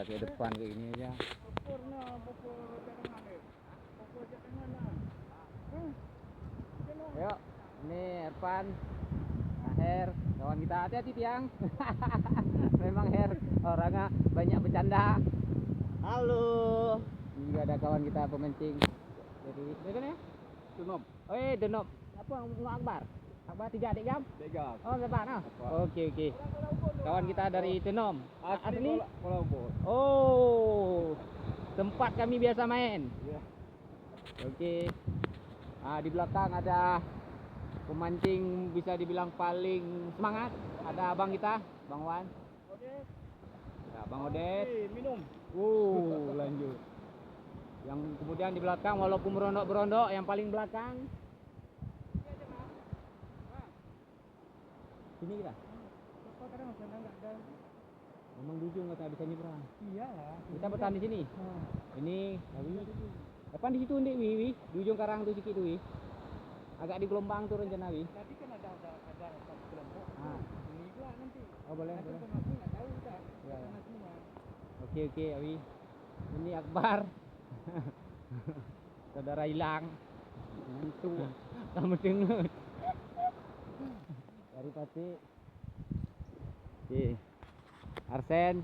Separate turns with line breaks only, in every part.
lah ke depan kayak gini aja. Yuk, ini Ervan, Her, kawan kita, hati-hati tiang. Memang Her orangnya banyak bercanda.
Halo.
Ini juga ada kawan kita pemancing dari mana ya?
Denop.
Denop. Apa nggak Akbar? Akbar 3 adik jam?
3.
Oh, lepas nah. Oke. Kawan kita dari Tenom. Asli?
Pulau Ubud.
Oh. Tempat kami biasa main.
Iya.
Oke. Di belakang ada pemancing bisa dibilang paling semangat. Ada abang kita, Bang Wan. Ya, Bang Odet.
Minum.
Lanjut. Yang kemudian di belakang walaupun berondok-berondok yang paling belakang. Sini kita. Memang di ujung kata bisa nyebrang.
Iya.
Kita bertahan di sini. Ini depan di situ nih, Wi. Di ujung karang tuh sedikit tuh, Wi. Agak di gelombang tuh rencana, Wi.
Tadi kan ada satu kelompok. Ini juga nanti.
Oh, boleh.
Aku nggak tahu kita.
Ya.
Semua.
Oke, Wi. Ini Akbar. Saudara hilang. Nantu. Kamu dengar. Dari pasti. Oke. Arsen.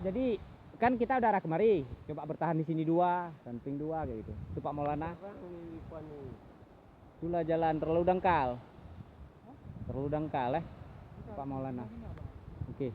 Jadi kan kita udah arah kemari, coba bertahan di sini 2, samping 2 kayak gitu. Itu Pak Maulana. Itulah jalan terlalu dangkal. Terlalu dangkal Pak Maulana. Oke.